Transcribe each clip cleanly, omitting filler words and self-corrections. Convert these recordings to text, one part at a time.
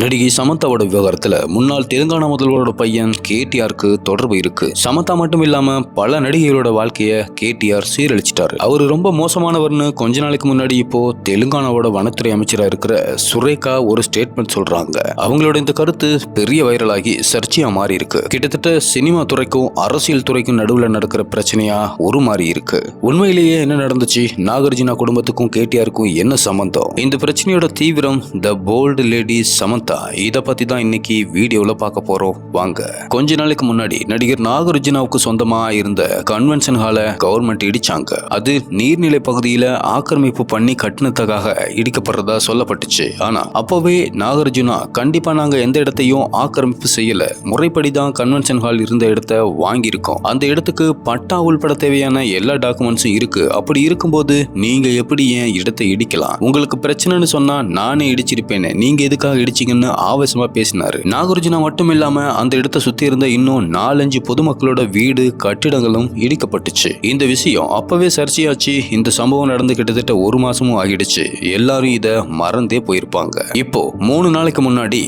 நடிகை சமந்தாவோட விவகாரத்துல முன்னாள் தெலுங்கானா முதல்வரோட பையன் கேடிஆருக்கு தொடர்பு இருக்கு. சமந்தா மட்டும் இல்லாம பல நடிகைகளோட வாழ்க்கைய கேடிஆர் சீரழிச்சிட்டாரு. அவரு ரொம்ப மோசமானவர்னு கொஞ்ச நாளைக்கு முன்னாடி இப்போ தெலுங்கானாவோட வனத்துறை அமைச்சரா இருக்கிற சுரேகா ஒரு ஸ்டேட்மெண்ட் சொல்றாங்க. அவங்களோட இந்த கருத்து பெரிய வைரலாகி சர்ச்சையா மாறி இருக்கு. கிட்டத்தட்ட சினிமா துறைக்கும் அரசியல் துறைக்கும் நடுவுல நடக்கிற பிரச்சனையா ஒரு மாறி இருக்கு. உண்மையிலேயே என்ன நடந்துச்சு? நாகார்ஜுனா குடும்பத்துக்கும் கேடிஆருக்கும் என்ன சம்பந்தம்? இந்த பிரச்சனையோட தீவிரம் த போல்டு லேடி சமந்தா இத பத்தி தான் இன்னைக்கு வீடியோல பார்க்க போறோம். வாங்க. கொஞ்ச நாளைக்கு முன்னாடி நடிகர் நாகார்ஜுனாவுக்கு சொந்தமா இருந்த கன்வென்ஷன் ஹால கவர்மெண்ட் இடிச்சாங்க. அது நீர்நிலை பகுதியில ஆக்கிரமிப்பு பண்ணி கட்டினதுக்காக இடிக்கப்படுறதா சொல்லப்பட்டுச்சு. ஆனா அப்பவே நாகார்ஜுனா கண்டிப்பா நாங்க எந்த இடத்தையும் ஆக்கிரமிப்பு செய்யல, முறைப்படிதான் கன்வென்ஷன் ஹால் இருந்த இடத்தை வாங்கியிருக்கோம், அந்த இடத்துக்கு பட்டா உள்பட தேவையான எல்லா டாக்குமெண்ட்ஸும் இருக்கு, அப்படி இருக்கும்போது நீங்க எப்படி என் இடத்தை இடிக்கலாம்? உங்களுக்கு பிரச்சனைன்னு சொன்னா நானே இடிச்சிருப்பேன், நீங்க எதுக்காக இடிச்சீங்கன்னு ஆவேசமா பேசினாரு. நாகார்ஜுனா மட்டும் இல்லாம அந்த இடத்தை சுத்தி இருந்த இன்னும் 4-5 பொதுமக்களோட வீடு கட்டிடங்களும் இடிக்கப்பட்டுச்சு. இந்த விஷயம் அப்பவே சர்ச்சையாச்சு. இந்த சம்பவம் நடந்து கிட்டத்தட்ட 1 மாசமும் ஆகிடுச்சு. எல்லாரும் இத மறந்தே போயிருப்பாங்க. இப்போ 3 நாளைக்கு முன்னாடி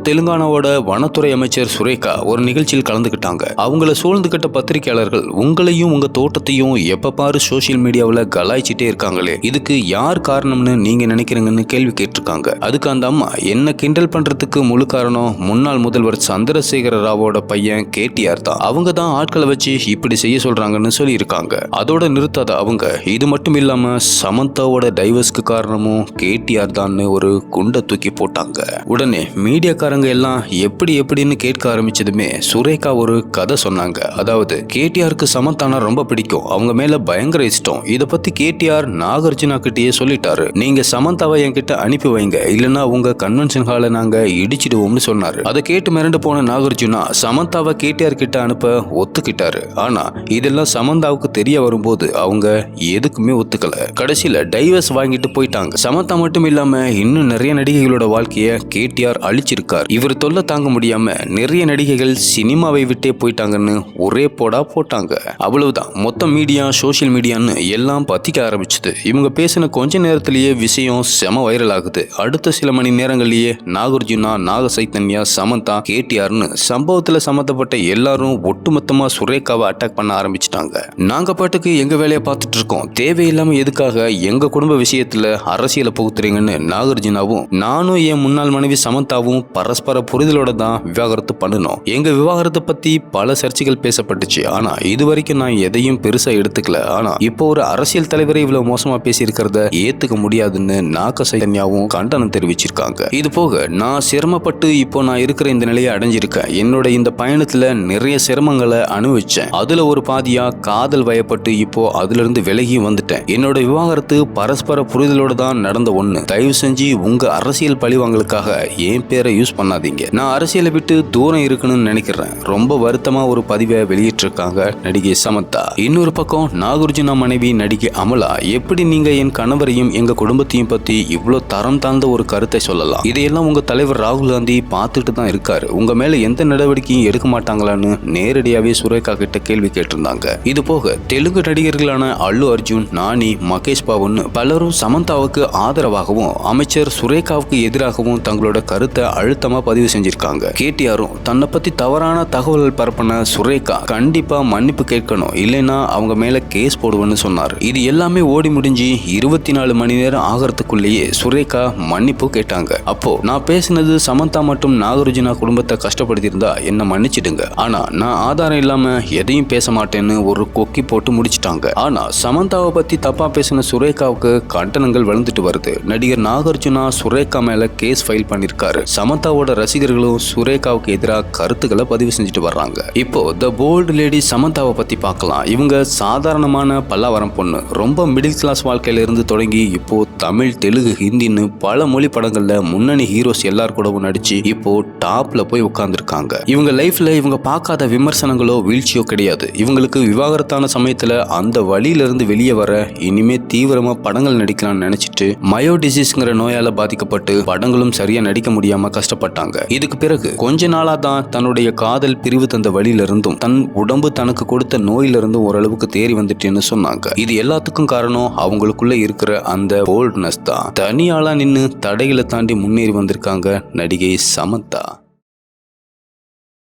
தெலுங்கானாவோட வனத்துறை அமைச்சர் சுரேகா ஒரு நிகழ்ச்சியில் கலந்துக்கிட்டாங்க. அவங்கள சூழ்ந்துகிட்ட பத்திரிகையாளர்கள் உங்களையும் உங்க தோட்டத்தையும் எப்ப பாரு சோசியல் மீடியாவில் கலாய்ச்சிட்டே இருக்காங்களே, இதுக்கு யார் காரணம்னு நீங்க நினைக்கிறீங்கன்னு கேள்வி கேட்டிருக்காங்க. அதுக்கு அந்த அம்மா என்ன கிண்டல் பண்றதுக்கு முழு காரணம் முன்னாள் முதல்வர் சந்திரசேகர ராவோட பையன் கேடிஆர் தான், அவங்க தான் ஆட்களை வச்சு இப்படி செய்ய சொல்றாங்கன்னு சொல்லி இருக்காங்க. அதோட நிறுத்தாத அவங்க இது மட்டும் இல்லாம சமந்தாவோட டைவர்ஸ்க்கு காரணமும் கேடிஆர் தான் ஒரு குண்டை தூக்கி போட்டாங்க. உடனே மீடியாக்காரங்க எல்லாம் எப்படின்னு கேட்க ஆரம்பிச்சதுமே சுரேகா ஒரு கதை சொன்னாங்க. அதாவது கேடிஆருக்கு சமந்தானா ரொம்ப பிடிக்கும், அவங்க மேல பயங்கர இஷ்டம். இத பத்தி கேடிஆர் நாகார்ஜுனா கிட்டயே சொல்லிட்டாரு. நீங்க சமந்தாவை என்கிட்ட அனுப்பி வைங்க, இல்லனா உங்க கன்வென்ஷன் ஹாலை நாங்க இடிச்சிடுவோம்னு சொன்னாரு. அதை கேட்டு மிரண்டு போன நாகார்ஜுனா சமந்தாவை கேடிஆர் கிட்ட அனுப்ப ஒத்துக்கிட்டாரு. ஆனா இதெல்லாம் சமந்தாவுக்கு தெரிய வரும்போது அவங்க எதுக்குமே ஒத்துக்கல. கடைசியில டைவர்ஸ் வாங்கிட்டு போயிட்டாங்க. சமந்தா மட்டும் இல்லாம இன்னும் நிறைய நடிகைகளோட வாழ்க்கைய கேடிஆர் அழிச்சிருக்கார். இவர் தொல்லை தாங்க முடியாம நிறைய நடிகைகள் சினிமாவை விட்டே போயிட்டாங்கன்னு ஒரே போடா போட்டாங்க. அவ்வளவுதான். மொத்த மீடியா சோசியல் மீடியான்னு எல்லாம் பத்திக்க ஆரம்பிச்சது. இவங்க பேசின கொஞ்ச நேரத்திலேயே விஷயம் செம வைரல் ஆகுது. அடுத்த சில மணி நேரங்களிலேயே நாகார்ஜுனா, நாக சைத்தன்யா, சமந்தா, கேடிஆர்னு சம்பவத்துல சம்பந்தப்பட்ட எல்லாரும் ஒட்டுமொத்தமா சுரேகாவை அட்டாக் பண்ண ஆரம்பிச்சிட்டாங்க. நாங்க பாட்டுக்கு எங்க வேலையை பார்த்துட்டு இருக்கோம், தேவையில்லாம எதுக்காக எங்க குடும்ப விஷயத்துல அரசியலை புகுத்துறீங்கன்னு நாகார்ஜுனாவும் நானும் என் முன்னாள் மனைவி சமந்தாவும் பரஸ்பர புரிதலோட தான் விவாகரத்து பண்ணணும். எங்க விவாகரத்தை பத்தி பல சர்ச்சைகள் பேசப்பட்டுச்சு. ஆனா இது வரைக்கும் நான் எதையும் பெருசா எடுத்துக்கல. ஆனா இப்போ ஒரு அரசியல் தலைவரை இவ்வளவு மோசமா பேசி இருக்கிறத ஏத்துக்க முடியாதுன்னு நாக சைத்தன்யாவும் கண்டனம் தெரிவிச்சிருக்காங்க. இது போக நான் சிரமப்பட்டு இப்போ நான் இருக்கிற இந்த நிலையை அடைஞ்சிருக்கேன். என்னோட இந்த பயணத்துல நிறைய சிரமங்களை அனுபவிச்சேன். அதுல ஒரு பாதியா காதல் வயப்பட்டு இப்போ அதுல இருந்து விலகி வந்துட்டேன். என்னோட விவாகரத்து பரஸ்பர புரிதலோட தான் நடந்த ஒண்ணு. தயவு செஞ்சு உங்க அரசியல் பழிவாங்களுக்காக என் பேரை யூஸ் பண்ணாதீங்க. நான் அரசியலை விட்டு தூரம் இருக்கணும்னு நினைக்கிறேன். ரொம்ப வருத்தமா ஒரு பதிவை வெளியிட்டிருக்காங்க நடிகை சமந்தா. இன்னொரு பக்கம் நாகார்ஜுனா மனைவி நடிகை அமலா, எப்படி நீங்க என் கணவரையும் எங்க குடும்பத்தையும் பத்தி இவ்வளவு தரம் தாழ்ந்த ஒரு கருத்தை சொல்லலாம்? இதையெல்லாம் உங்க தலைவர் ராகுல் காந்தி பார்த்துட்டு தான் இருக்காரு. உங்க மேல எந்த நடவடிக்கையும் எடுக்க மாட்டாங்களான்னு நேரடியாவே சுரேகா கிட்ட கேள்வி கேட்டிருந்தாங்க. இது போக தெலுங்கு நடிகர்களான அல்லு அர்ஜுன், நானி, மகேஷ் பாபுன்னு பலரும் சமந்தாவுக்கு ஆதரவாகவும் அமைச்சர் சுரேகாவுக்கு எதிராகவும் தங்களோட கருத்தை அழுத்தமா பதிவு செஞ்சிருக்காங்க. கேடிஆரும் தன்னை பத்தி தவறான தகவல்கள் பரப்பின சுரேகா கண்டிப்பா மன்னிப்பு கேட்கணும், இல்லைன்னா அவங்க மேல கேஸ் போடுவேன்னு சொன்னார். இது எல்லாமே ஓடி முடிஞ்சு 24 மணி நேரம் ஆகிறதுக்குள்ளேயே சுரேகா மன்னிப்பு கேட்டாங்க. அப்போ நான் பேசினது சமந்தா மற்றும் நாகார்ஜுனா குடும்பத்தை கஷ்டப்படுத்தி இருந்தா என்ன மன்னிச்சிடுங்க, ஆனா நான் ஆதாரம் இல்லாம எதையும் பேச மாட்டேன்னு ஒரு கொக்கி போட்டு முடிச்சிட்டாங்க. ஆனா சமந்தாவை பத்தி தப்பா பேசின சுரேகாவுக்கு கண்டனங்கள் வளர்ந்துட்டு வருது. நடிகர் நாகார்ஜுனா சுரேகா மேல கேஸ் ஃபைல் பண்ணிருக்காரு. சமந்தாவோட ரசிகர்களும் சுரேகாவுக்கு எதிராக கருத்துக்களை பதிவு செஞ்சுட்டு வர்றாங்க. இப்போ த போல்டு லேடி சமந்தாவை பத்தி பார்க்கலாம். இவங்க சாதாரணமான பல்லாவரம் பொண்ணு. ரொம்ப மிடில் கிளாஸ் வாழ்க்கையில இருந்து தொடங்கி இப்போ தமிழ், தெலுங்கு, ஹிந்தின்னு பல மொழி படங்கள்ல முன்னணி ஹீரோஸ் எல்லார் கூடவும் நடிச்சு இப்போ டாப்ல போய் உட்கார்ந்துருக்காங்க. இவங்க லைஃப்ல இவங்க பார்க்காத விமர்சனங்களோ வீழ்ச்சியோ கிடையாது. இவங்களுக்கு விவாகரத்தான சமயத்துல அந்த வழியில இருந்து வெளியே வர இனிமே தீவிரமா படங்கள் நடிக்கலாம்னு நினைச்சிட்டு மயோ டிசீஸ்ங்கிற நோயால பாதிக்கப்பட்டு படங்களும் சரியா நடிக்க முடியாம கஷ்டப்பட்டாங்க. இதுக்கு பிறகு கொஞ்ச நாளா தான் தன்னுடைய காதல் பிரிவு தந்த வழியில இருந்தும் தன் உடம்பு தனக்கு கொடுத்த நோயில இருந்தும் ஓரளவுக்கு தேறி வந்துட்டேன்னு சொன்னாங்க. இது எல்லாத்துக்கும் காரணம் அவங்களுக்குள்ள இருக்கிற அந்த போல்ட்னஸ் தான். தனியாளா நின்னு தடைகளை தாண்டி முன்னேறி வந்திருக்காங்க நடிகை சமந்தா.